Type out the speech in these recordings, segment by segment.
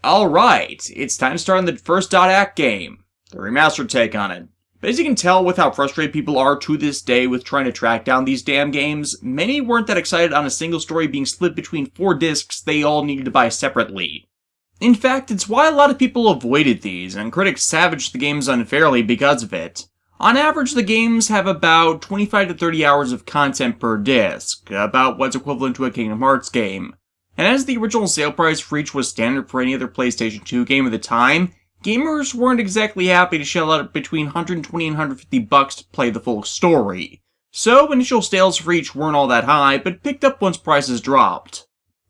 Alright, it's time to start on the first .act game, the remastered take on it. But as you can tell with how frustrated people are to this day with trying to track down these damn games, many weren't that excited on a single story being split between 4 discs they all needed to buy separately. In fact, it's why a lot of people avoided these, and critics savaged the games unfairly because of it. On average, the games have about 25 to 30 hours of content per disc, about what's equivalent to a Kingdom Hearts game. And as the original sale price for each was standard for any other PlayStation 2 game at the time, gamers weren't exactly happy to shell out between $120 and $150 to play the full story. So initial sales for each weren't all that high, but picked up once prices dropped.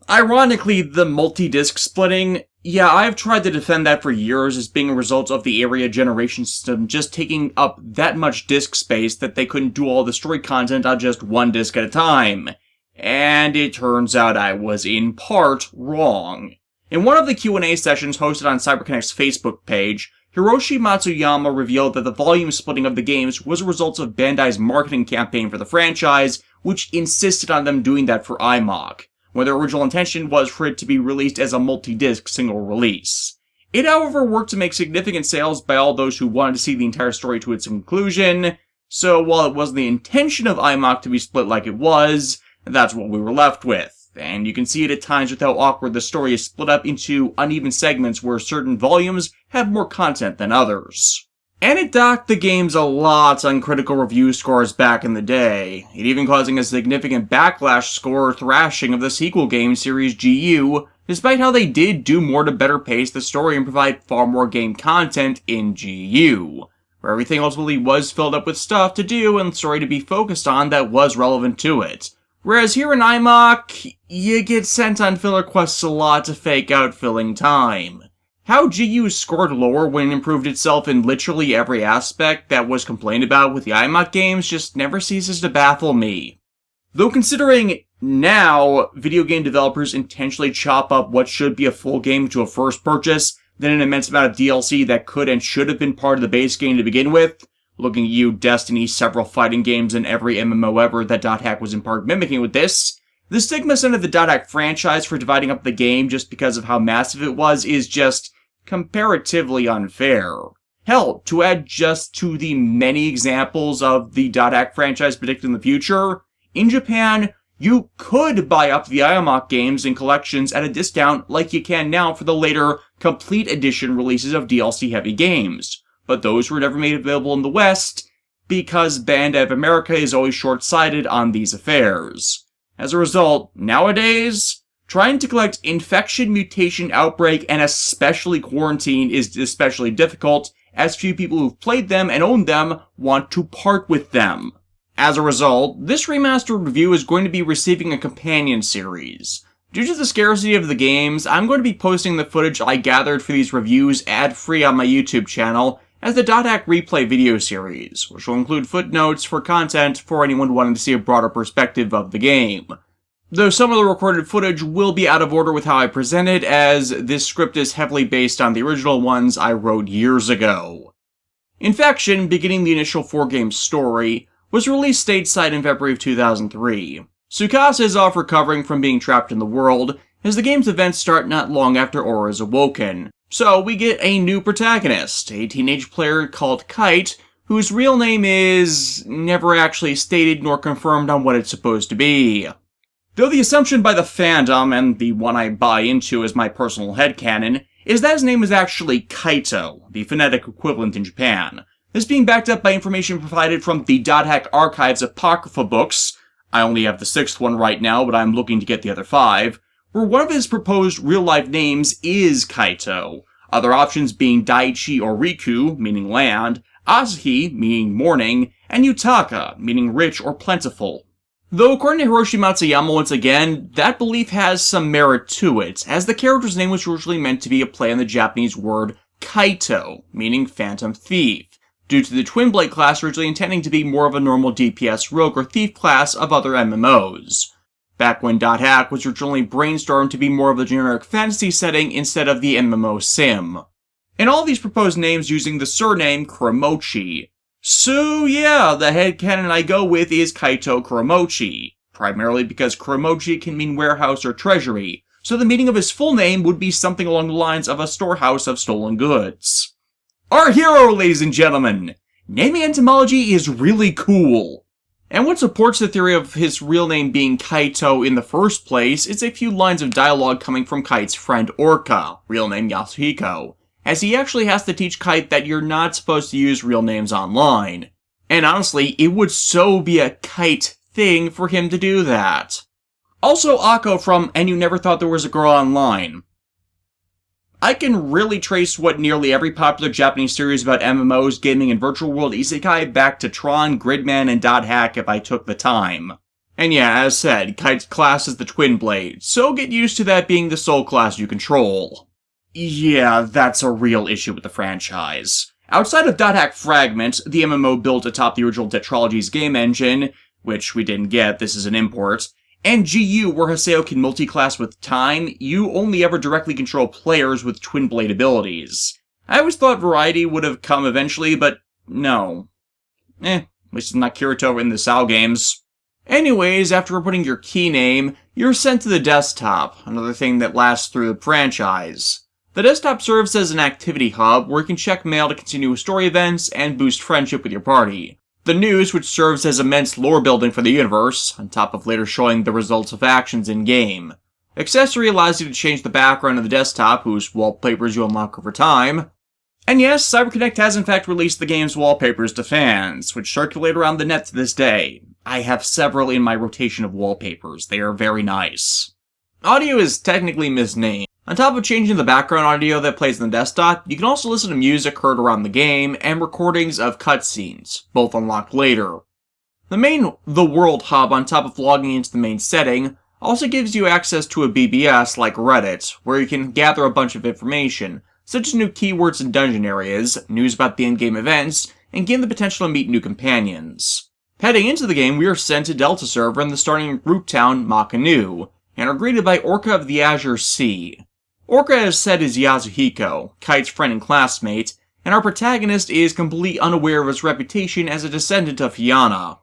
Ironically, the multi-disc splitting, yeah, I've tried to defend that for years as being a result of the area generation system just taking up that much disc space that they couldn't do all the story content on just one disc at a time. And it turns out I was in part wrong. In one of the Q&A sessions hosted on CyberConnect's Facebook page, Hiroshi Matsuyama revealed that the volume splitting of the games was a result of Bandai's marketing campaign for the franchise, which insisted on them doing that for IMOC, when their original intention was for it to be released as a multi-disc single release. It however worked to make significant sales by all those who wanted to see the entire story to its conclusion, so while it wasn't the intention of IMOC to be split like it was, that's what we were left with, and you can see it at times with how awkward the story is split up into uneven segments where certain volumes have more content than others. And it docked the games a lot on critical review scores back in the day, it even causing a significant backlash score thrashing of the sequel game series GU, despite how they did do more to better pace the story and provide far more game content in GU, where everything ultimately was filled up with stuff to do and story to be focused on that was relevant to it. Whereas here in IMOC, you get sent on filler quests a lot to fake out filling time. How GU scored lower when it improved itself in literally every aspect that was complained about with the IMOC games just never ceases to baffle me. Though considering now, video game developers intentionally chop up what should be a full game to a first purchase, then an immense amount of DLC that could and should have been part of the base game to begin with, looking at you, Destiny, several fighting games, and every MMO ever that .hack was in part mimicking with this, the stigma sent of the .hack franchise for dividing up the game just because of how massive it was is just comparatively unfair. Hell, to add just to the many examples of the .hack franchise predicted in the future, in Japan, you could buy up the IMOC games and collections at a discount like you can now for the later complete edition releases of DLC-heavy games. But those were never made available in the West, because Bandai of America is always short-sighted on these affairs. As a result, nowadays, trying to collect Infection, Mutation, Outbreak, and especially Quarantine is especially difficult, as few people who've played them and owned them want to part with them. As a result, this remastered review is going to be receiving a companion series. Due to the scarcity of the games, I'm going to be posting the footage I gathered for these reviews ad-free on my YouTube channel, as the .hack replay video series, which will include footnotes for content for anyone wanting to see a broader perspective of the game. Though some of the recorded footage will be out of order with how I present it, as this script is heavily based on the original ones I wrote years ago. Infection, beginning the initial 4-game story, was released stateside in February of 2003. Tsukasa is off recovering from being trapped in the world, as the game's events start not long after Aura is awoken. So we get a new protagonist, a teenage player called Kite, whose real name is never actually stated nor confirmed on what it's supposed to be. Though the assumption by the fandom, and the one I buy into as my personal headcanon, is that his name is actually Kaito, the phonetic equivalent in Japan. This being backed up by information provided from the .hack Archive's Apocrypha books, I only have the 6th one right now, but I'm looking to get the other 5, where one of his proposed real-life names is Kaito, other options being Daichi or Riku, meaning land, Asahi, meaning morning, and Yutaka, meaning rich or plentiful. Though according to Hiroshi Matsuyama once again, that belief has some merit to it, as the character's name was originally meant to be a play on the Japanese word Kaito, meaning phantom thief, due to the Twin Blade class originally intending to be more of a normal DPS rogue or thief class of other MMOs. Back when .hack was originally brainstormed to be more of a generic fantasy setting instead of the MMO sim. And all these proposed names using the surname Kuromochi. So yeah, the headcanon I go with is Kaito Kuromochi, primarily because Kuromochi can mean warehouse or treasury, so the meaning of his full name would be something along the lines of a storehouse of stolen goods. Our hero, ladies and gentlemen! Naming etymology is really cool. And what supports the theory of his real name being Kaito in the first place is a few lines of dialogue coming from Kite's friend Orca, real name Yasuhiko, as he actually has to teach Kite that you're not supposed to use real names online. And honestly, it would so be a Kite thing for him to do that. Also Akko from And You Never Thought There Was a Girl Online. I can really trace what nearly every popular Japanese series about MMOs, gaming, and virtual world isekai back to Tron, Gridman, and Dot Hack if I took the time. And yeah, as said, Kite's class is the Twin Blade, so get used to that being the sole class you control. Yeah, that's a real issue with the franchise. Outside of Dot Hack Fragment, the MMO built atop the original Tetralogy's game engine, which we didn't get, this is an import, and GU, where Haseo can multi-class with Time, you only ever directly control players with Twin Blade abilities. I always thought variety would have come eventually, but no. At least it's not Kirito in the SAO games. Anyways, after putting your key name, you're sent to the desktop, another thing that lasts through the franchise. The desktop serves as an activity hub where you can check mail to continue story events and boost friendship with your party. The news, which serves as immense lore building for the universe, on top of later showing the results of actions in-game. Accessory allows you to change the background of the desktop, whose wallpapers you unlock over time. And yes, CyberConnect has in fact released the game's wallpapers to fans, which circulate around the net to this day. I have several in my rotation of wallpapers, they are very nice. Audio is technically misnamed. On top of changing the background audio that plays on the desktop, you can also listen to music heard around the game and recordings of cutscenes, both unlocked later. The main The World hub, on top of logging into the main setting, also gives you access to a BBS like Reddit, where you can gather a bunch of information, such as new keywords in dungeon areas, news about the in-game events, and gain the potential to meet new companions. Heading into the game, we are sent to Delta server in the starting root town Makanu, and are greeted by Orca of the Azure Sea. Orca, as said, is Yasuhiko, Kite's friend and classmate, and our protagonist is completely unaware of his reputation as a descendant of Hyana.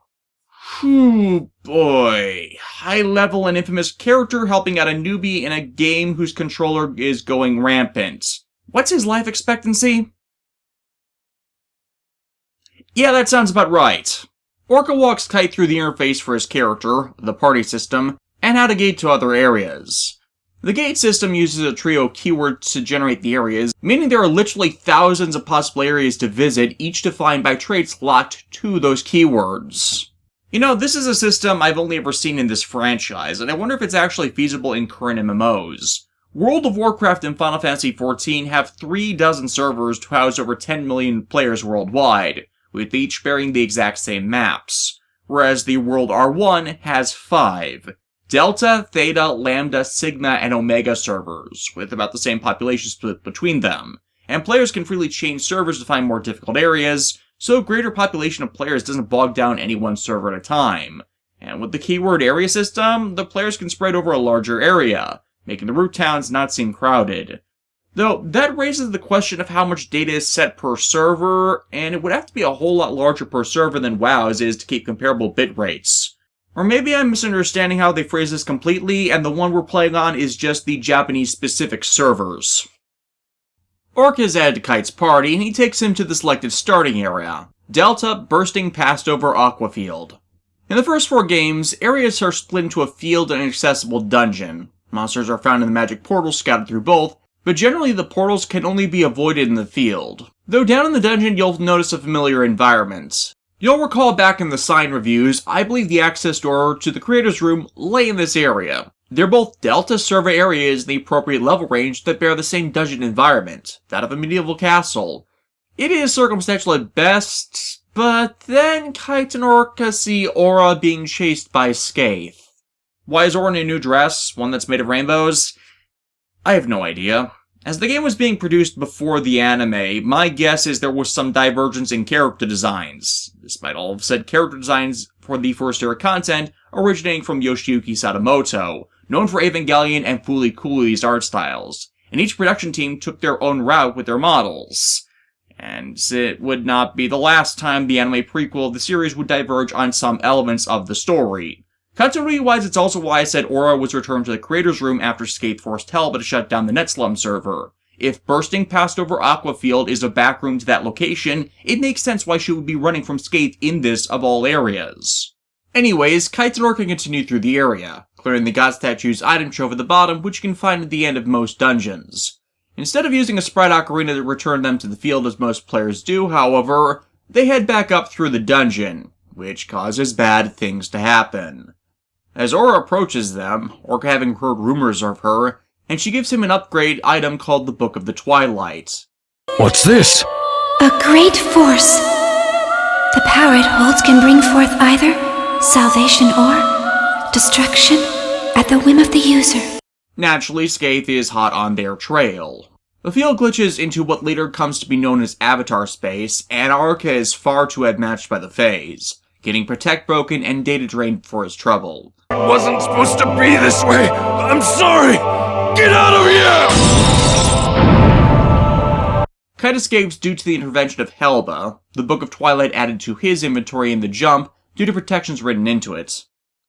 Whew, boy. High-level and infamous character helping out a newbie in a game whose controller is going rampant. What's his life expectancy? Yeah, that sounds about right. Orca walks Kite through the interface for his character, the party system, and how to gate to other areas. The gate system uses a trio of keywords to generate the areas, meaning there are literally thousands of possible areas to visit, each defined by traits locked to those keywords. You know, this is a system I've only ever seen in this franchise, and I wonder if it's actually feasible in current MMOs. World of Warcraft and Final Fantasy XIV have 36 servers to house over 10 million players worldwide, with each bearing the exact same maps, whereas the World R1 has 5. Delta, Theta, Lambda, Sigma, and Omega servers, with about the same population split between them, and players can freely change servers to find more difficult areas, so a greater population of players doesn't bog down any one server at a time. And with the keyword area system, the players can spread over a larger area, making the root towns not seem crowded. Though, that raises the question of how much data is set per server, and it would have to be a whole lot larger per server than WoW's is to keep comparable bit rates. Or maybe I'm misunderstanding how they phrase this completely, and the one we're playing on is just the Japanese-specific servers. Orca is added to Kite's party, and he takes him to the selected starting area, Delta, bursting past over Aquafield. In the first 4 games, areas are split into a field and an accessible dungeon. Monsters are found in the magic portals scattered through both, but generally the portals can only be avoided in the field. Though down in the dungeon you'll notice a familiar environment. You'll recall back in the sign reviews, I believe the access door to the creator's room lay in this area. They're both Delta server areas in the appropriate level range that bear the same dungeon environment, that of a medieval castle. It is circumstantial at best, but then Kite and Orca see Aura being chased by Skaith. Why is Aura in a new dress, one that's made of rainbows? I have no idea. As the game was being produced before the anime, my guess is there was some divergence in character designs, despite all of said character designs for the first era content originating from Yoshiyuki Sadamoto, known for Evangelion and Fooly Cooley's art styles, and each production team took their own route with their models. And it would not be the last time the anime prequel of the series would diverge on some elements of the story. Continuity-wise, it's also why I said Aura was returned to the creator's room after Skate forced Helba to shut down the NetSlum server. If bursting past over Aquafield is a backroom to that location, it makes sense why she would be running from Skate in this of all areas. Anyways, Kite and Orca continue through the area, clearing the God Statue's item trove at the bottom, which you can find at the end of most dungeons. Instead of using a Sprite Ocarina to return them to the field as most players do, however, they head back up through the dungeon, which causes bad things to happen. As Aura approaches them, Orca having heard rumors of her, and she gives him an upgrade item called the Book of the Twilight. What's this? A great force. The power it holds can bring forth either salvation or destruction at the whim of the user. Naturally, Skaith is hot on their trail. The field glitches into what later comes to be known as Avatar Space, and Orca is far too outmatched by the phase, getting Protect broken and data drained for his trouble. Wasn't supposed to be this way. I'm sorry. Get out of here! Kite escapes due to the intervention of Helba, the Book of Twilight added to his inventory in the jump due to protections written into it.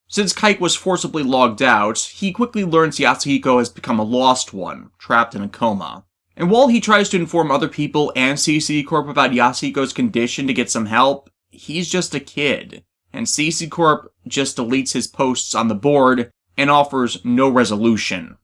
Since Kite was forcibly logged out, he quickly learns Yasuhiko has become a lost one, trapped in a coma. And while he tries to inform other people and CC Corp about Yasuhiko's condition to get some help, he's just a kid, and CC Corp just deletes his posts on the board and offers no resolution.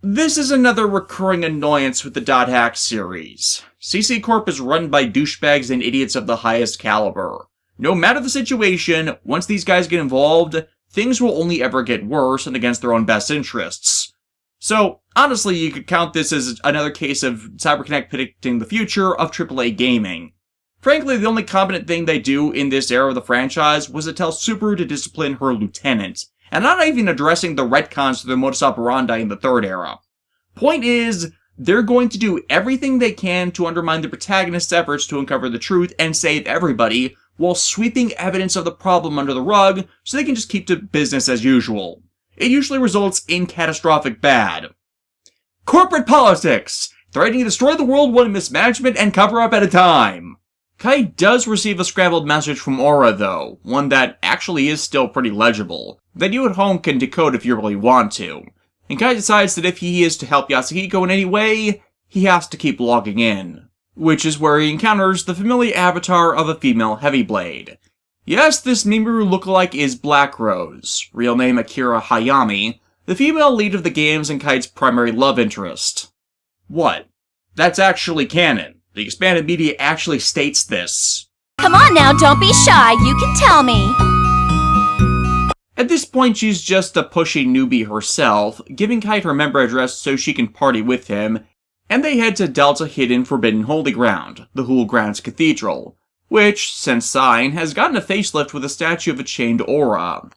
This is another recurring annoyance with the .hack series. CC Corp is run by douchebags and idiots of the highest caliber. No matter the situation, once these guys get involved, things will only ever get worse and against their own best interests. So, honestly, you could count this as another case of CyberConnect predicting the future of AAA gaming. Frankly, the only competent thing they do in this era of the franchise was to tell Subaru to discipline her lieutenant, and not even addressing the retcons to their modus operandi in the third era. Point is, they're going to do everything they can to undermine the protagonist's efforts to uncover the truth and save everybody, while sweeping evidence of the problem under the rug so they can just keep to business as usual. It usually results in catastrophic bad. Corporate politics! Threatening to destroy the world one mismanagement and cover-up at a time! Kite does receive a scrambled message from Aura though, one that actually is still pretty legible, that you at home can decode if you really want to. And Kite decides that if he is to help Yasuhiko in any way, he has to keep logging in. Which is where he encounters the familiar avatar of a female Heavyblade. Yes, this Mimiru lookalike is Black Rose, real name Akira Hayami, the female lead of the games and Kite's primary love interest. What? That's actually canon. The expanded media actually states this. Come on now, don't be shy, you can tell me. At this point, she's just a pushy newbie herself, giving Kite her member address so she can party with him, and they head to Delta Hidden Forbidden Holy Ground, the Hool Grounds Cathedral, which, since Sign, has gotten a facelift with a statue of a chained Aura.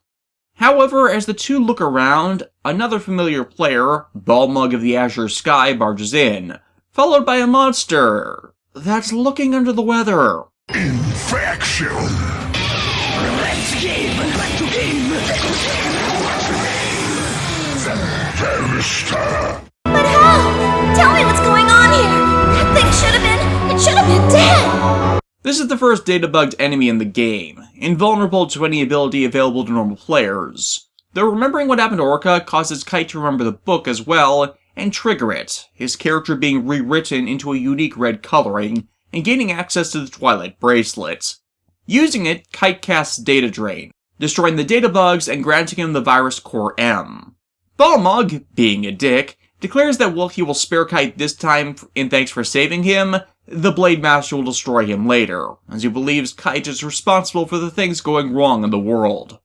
However, as the two look around, another familiar player, Balmung of the Azure Sky, barges in, followed by a monster that's looking under the weather. Infection! Let's game! But how? Tell me what's going on here. That thing should have been dead. This is the first data-bugged enemy in the game, invulnerable to any ability available to normal players. Though remembering what happened to Orca causes Kite to remember the book as well, and trigger it, his character being rewritten into a unique red coloring, and gaining access to the Twilight Bracelet. Using it, Kite casts Data Drain, destroying the data bugs and granting him the Virus Core M. Balmung, being a dick, declares that while he will spare Kite this time in thanks for saving him, the Blademaster will destroy him later, as he believes Kite is responsible for the things going wrong in the world.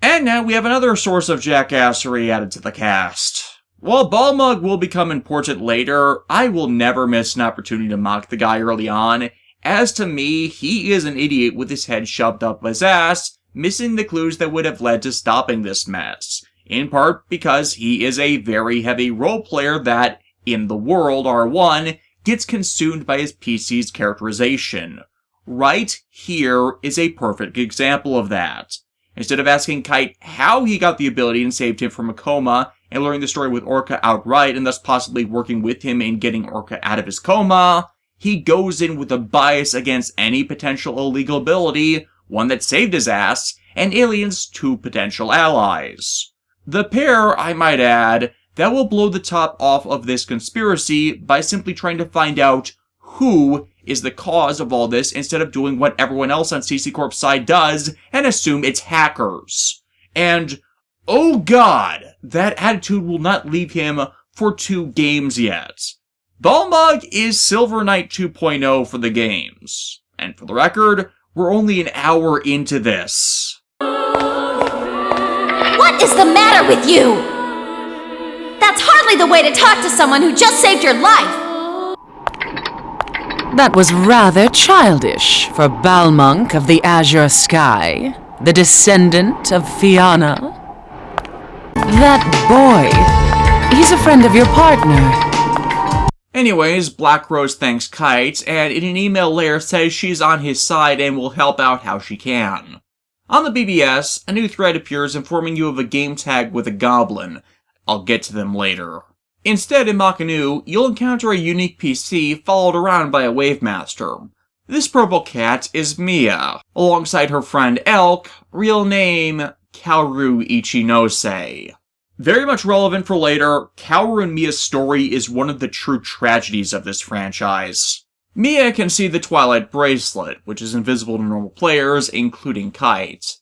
And now we have another source of jackassery added to the cast. While Balmung will become important later, I will never miss an opportunity to mock the guy early on, as to me, he is an idiot with his head shoved up his ass, missing the clues that would have led to stopping this mess. In part because he is a very heavy role player that, in the world R1, gets consumed by his PC's characterization. Right here is a perfect example of that. Instead of asking Kite how he got the ability and saved him from a coma, and learning the story with Orca outright, and thus possibly working with him in getting Orca out of his coma, he goes in with a bias against any potential illegal ability, one that saved his ass, and aliens 2 potential allies. The pair, I might add, that will blow the top off of this conspiracy by simply trying to find out who is the cause of all this instead of doing what everyone else on CC Corp's side does and assume it's hackers. And, oh god, that attitude will not leave him for 2 games yet. Balmung is Silver Knight 2.0 for the games. And for the record, we're only an hour into this. What is the matter with you? That's hardly the way to talk to someone who just saved your life! That was rather childish for Balmung of the Azure Sky, the descendant of Fianna. That boy, he's a friend of your partner. Anyways, Black Rose thanks Kite, and in an email later says she's on his side and will help out how she can. On the BBS, a new thread appears informing you of a game tag with a goblin. I'll get to them later. Instead, in Makanu, you'll encounter a unique PC followed around by a Wavemaster. This purple cat is Mia, alongside her friend Elk, real name Kaoru Ichinose. Very much relevant for later, Kaoru and Mia's story is one of the true tragedies of this franchise. Mia can see the Twilight Bracelet, which is invisible to normal players, including Kite.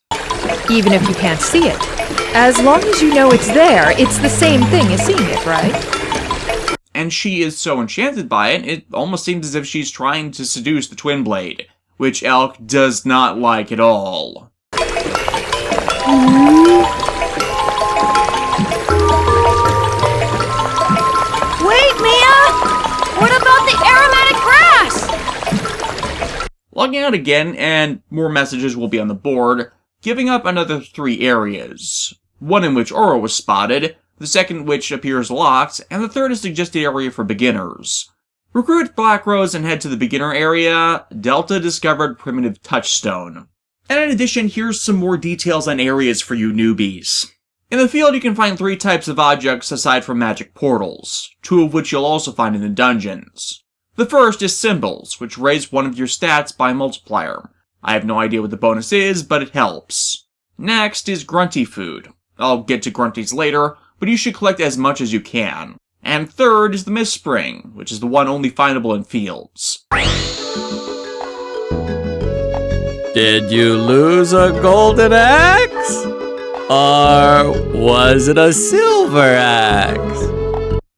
Even if you can't see it. As long as you know it's there, it's the same thing as seeing it, right? And she is so enchanted by it, it almost seems as if she's trying to seduce the Twin Blade, which Elk does not like at all. Wait, Mia! What about the aromatic grass? Logging out again, and more messages will be on the board, giving up another 3 areas. One in which Orca was spotted, the second which appears locked, and the third a suggested area for beginners. Recruit Black Rose and head to the beginner area. Delta discovered primitive touchstone. And in addition, here's some more details on areas for you newbies. In the field, you can find 3 types of objects aside from magic portals, 2 of which you'll also find in the dungeons. The first is symbols, which raise one of your stats by a multiplier. I have no idea what the bonus is, but it helps. Next is grunty food. I'll get to grunties later, but you should collect as much as you can. And third is the mist spring, which is the one only findable in fields. Did you lose a golden axe? Or was it a silver axe?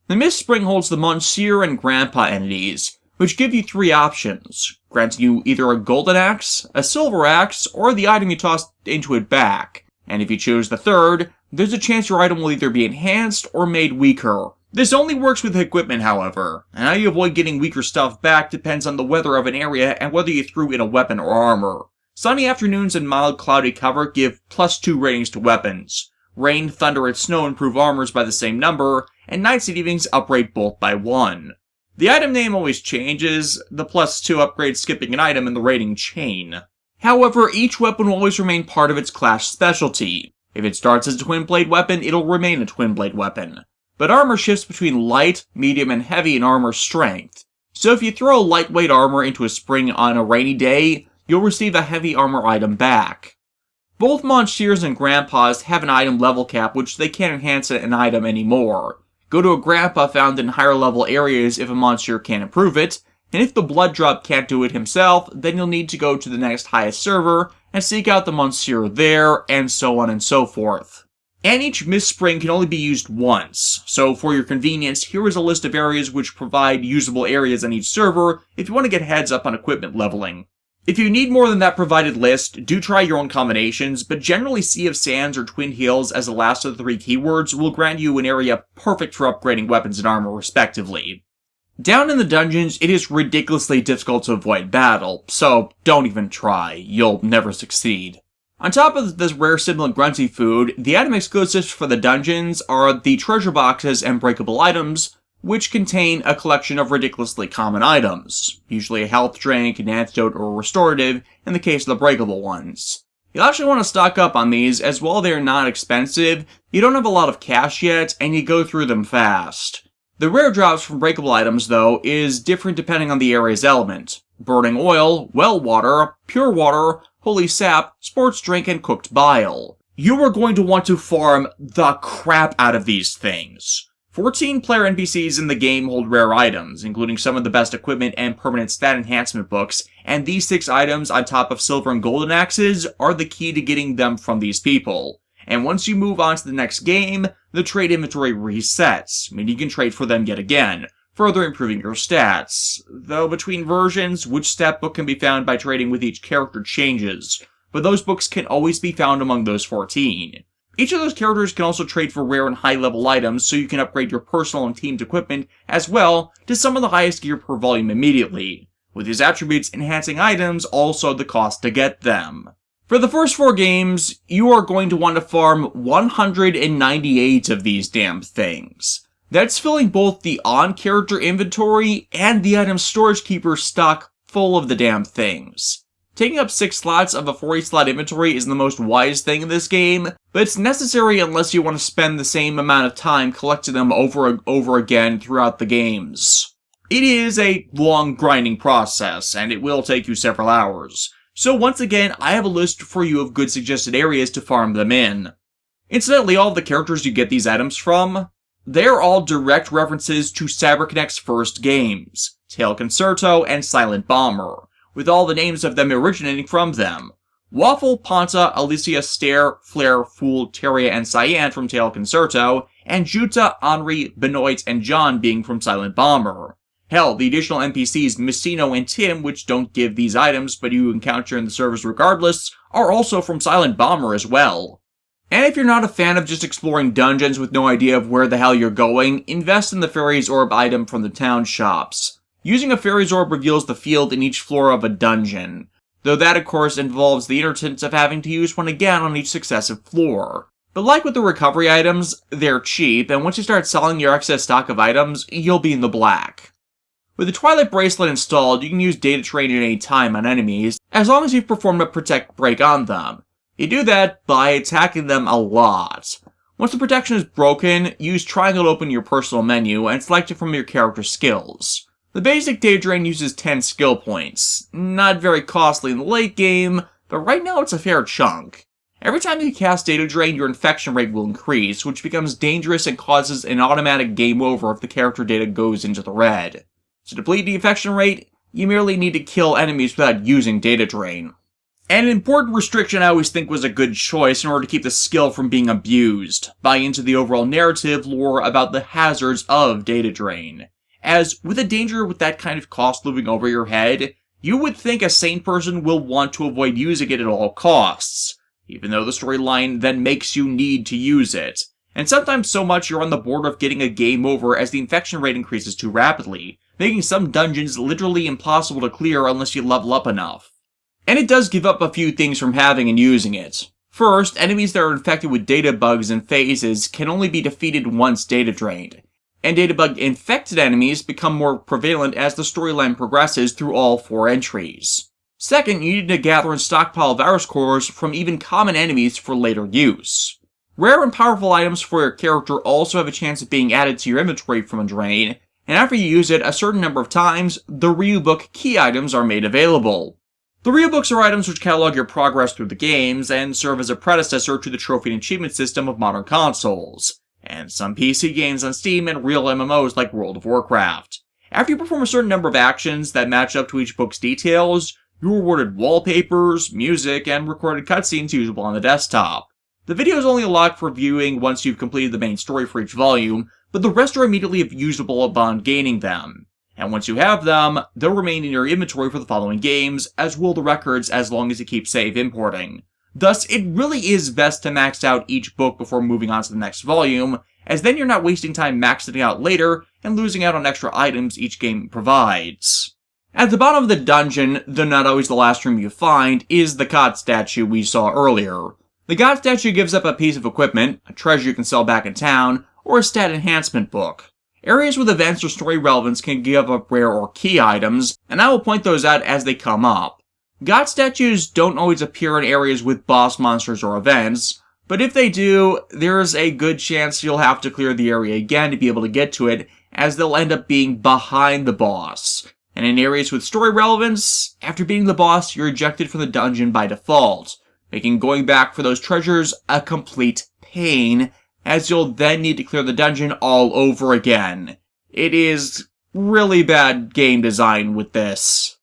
The mist spring holds the Monsieur and Grandpa entities, which give you 3 options, granting you either a golden axe, a silver axe, or the item you tossed into it back. And if you choose the third, there's a chance your item will either be enhanced or made weaker. This only works with equipment, however, and how you avoid getting weaker stuff back depends on the weather of an area and whether you threw in a weapon or armor. Sunny afternoons and mild cloudy cover give +2 ratings to weapons. Rain, thunder, and snow improve armors by the same number, and nights and evenings upgrade both by 1. The item name always changes, the +2 upgrades skipping an item in the rating chain. However, each weapon will always remain part of its class specialty. If it starts as a twin blade weapon, it'll remain a twin blade weapon. But armor shifts between light, medium, and heavy in armor strength. So if you throw lightweight armor into a spring on a rainy day, you'll receive a heavy armor item back. Both Monsieurs and Grandpas have an item level cap which they can't enhance an item anymore. Go to a Grandpa found in higher level areas if a Monsieur can't improve it, and if the Blood Drop can't do it himself, then you'll need to go to the next highest server and seek out the Monsieur there, and so on and so forth. And each Mist Spring can only be used once, so for your convenience, here is a list of areas which provide usable areas on each server if you want to get heads up on equipment leveling. If you need more than that provided list, do try your own combinations, but generally Sea of Sands or Twin Hills as the last of the 3 keywords will grant you an area perfect for upgrading weapons and armor respectively. Down in the dungeons, it is ridiculously difficult to avoid battle, so don't even try, you'll never succeed. On top of this rare sibling grunty food, the item exclusives for the dungeons are the treasure boxes and breakable items, which contain a collection of ridiculously common items, usually a health drink, an antidote, or a restorative in the case of the breakable ones. You'll actually want to stock up on these, as while they are not expensive, you don't have a lot of cash yet, and you go through them fast. The rare drops from breakable items, though, is different depending on the area's element. burning oil, well water, pure water, holy sap, sports drink, and cooked bile. You are going to want to farm the crap out of these things. 14 player NPCs in the game hold rare items, including some of the best equipment and permanent stat enhancement books, and these 6 items on top of silver and golden axes are the key to getting them from these people. And once you move on to the next game, the trade inventory resets, meaning you can trade for them yet again, further improving your stats. Though between versions, which stat book can be found by trading with each character changes, but those books can always be found among those 14. Each of those characters can also trade for rare and high-level items, so you can upgrade your personal and teamed equipment as well to some of the highest gear per volume immediately, with these attributes enhancing items also the cost to get them. For the first 4 games, you are going to want to farm 198 of these damn things. That's filling both the on-character inventory and the item storage keeper stock full of the damn things. Taking up 6 slots of a 40-slot inventory is the most wise thing in this game, but it's necessary unless you want to spend the same amount of time collecting them over and over again throughout the games. It is a long grinding process, and it will take you several hours. So once again, I have a list for you of good suggested areas to farm them in. Incidentally, all of the characters you get these items from, they're all direct references to CyberConnect's first games, Tail Concerto and Silent Bomber, with all the names of them originating from them. Waffle, Ponta, Alicia, Stare, Flare, Fool, Teria, and Cyan from Tail Concerto, and Juta, Henri, Benoit, and John being from Silent Bomber. Hell, the additional NPCs Messino and Tim, which don't give these items but you encounter in the servers regardless, are also from Silent Bomber as well. And if you're not a fan of just exploring dungeons with no idea of where the hell you're going, invest in the Fairy's Orb item from the town shops. Using a Fairy's Orb reveals the field in each floor of a dungeon, though that of course involves the irritants of having to use one again on each successive floor. But like with the recovery items, they're cheap, and once you start selling your excess stock of items, you'll be in the black. With the Twilight Bracelet installed, you can use data train at any time on enemies, as long as you've performed a Protect Break on them. You do that by attacking them a lot. Once the protection is broken, use triangle to open your personal menu and select it from your character's skills. The basic data drain uses 10 skill points. Not very costly in the late game, but right now it's a fair chunk. Every time you cast data drain, your infection rate will increase, which becomes dangerous and causes an automatic game over if the character data goes into the red. To deplete the infection rate, you merely need to kill enemies without using data drain. And an important restriction I always think was a good choice in order to keep the skill from being abused, buy into the overall narrative lore about the hazards of data drain. As, with a danger with that kind of cost looming over your head, you would think a sane person will want to avoid using it at all costs, even though the storyline then makes you need to use it. And sometimes so much you're on the border of getting a game over as the infection rate increases too rapidly, making some dungeons literally impossible to clear unless you level up enough. And it does give up a few things from having and using it. First, enemies that are infected with data bugs and phases can only be defeated once data drained, and databug-infected enemies become more prevalent as the storyline progresses through all 4 entries. Second, you need to gather and stockpile virus cores from even common enemies for later use. Rare and powerful items for your character also have a chance of being added to your inventory from a drain, and after you use it a certain number of times, the Ryu Book key items are made available. The Ryu Books are items which catalog your progress through the games and serve as a predecessor to the trophy and achievement system of modern consoles, and some PC games on Steam and real MMOs like World of Warcraft. After you perform a certain number of actions that match up to each book's details, you're awarded wallpapers, music, and recorded cutscenes usable on the desktop. The video is only locked for viewing once you've completed the main story for each volume, but the rest are immediately usable upon gaining them. And once you have them, they'll remain in your inventory for the following games, as will the records as long as you keep save importing. Thus, it really is best to max out each book before moving on to the next volume, as then you're not wasting time maxing it out later and losing out on extra items each game provides. At the bottom of the dungeon, though not always the last room you find, is the God statue we saw earlier. The God statue gives up a piece of equipment, a treasure you can sell back in town, or a stat enhancement book. Areas with events or story relevance can give up rare or key items, and I will point those out as they come up. God statues don't always appear in areas with boss monsters or events, but if they do, there's a good chance you'll have to clear the area again to be able to get to it, as they'll end up being behind the boss, And in areas with story relevance, after beating the boss, you're ejected from the dungeon by default, making going back for those treasures a complete pain, as you'll then need to clear the dungeon all over again. It is really bad game design with this.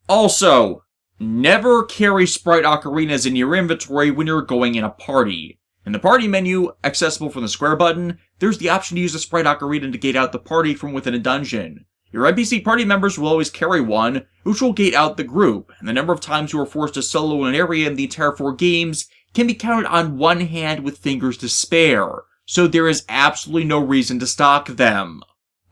Also, never carry sprite ocarinas in your inventory when you're going in a party. In the party menu, accessible from the square button, there's the option to use a sprite ocarina to gate out the party from within a dungeon. Your NPC party members will always carry one, which will gate out the group, and the number of times you are forced to solo an area in the entire 4 games can be counted on one hand with fingers to spare, so there is absolutely no reason to stock them.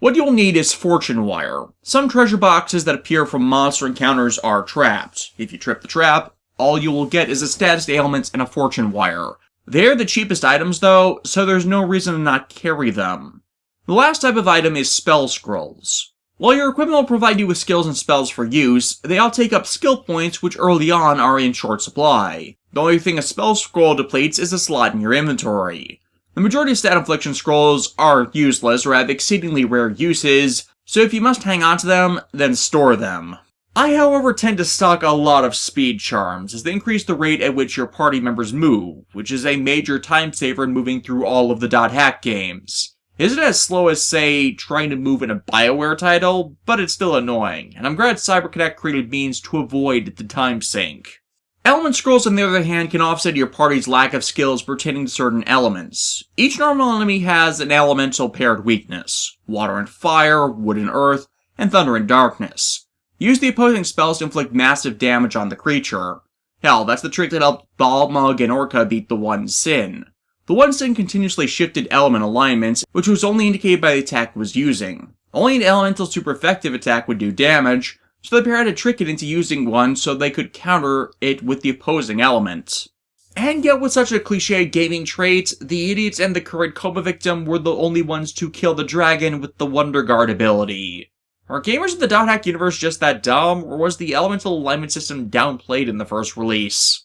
What you'll need is fortune wire. Some treasure boxes that appear from monster encounters are trapped. If you trip the trap, all you will get is a status ailment and a fortune wire. They're the cheapest items though, so there's no reason to not carry them. The last type of item is spell scrolls. While your equipment will provide you with skills and spells for use, they all take up skill points which early on are in short supply. The only thing a spell scroll depletes is a slot in your inventory. The majority of stat infliction scrolls are useless or have exceedingly rare uses, so if you must hang on to them, then store them. I, however, tend to stock a lot of speed charms, as they increase the rate at which your party members move, which is a major time saver in moving through all of the .hack games. It isn't as slow as, say, trying to move in a BioWare title, but it's still annoying, and I'm glad CyberConnect created means to avoid the time sink. Element scrolls, on the other hand, can offset your party's lack of skills pertaining to certain elements. Each normal enemy has an elemental paired weakness: water and fire, wood and earth, and thunder and darkness. Use the opposing spells to inflict massive damage on the creature. Hell, that's the trick that helped Balmung and Orca beat the One Sin. The One Sin continuously shifted element alignments, which was only indicated by the attack it was using. Only an elemental super effective attack would do damage, so the pair had to trick it into using one so they could counter it with the opposing element. And yet with such a cliche gaming trait, the idiots and the current Coma victim were the only ones to kill the dragon with the Wonder Guard ability. Are gamers in the .hack universe just that dumb, or was the elemental alignment system downplayed in the first release?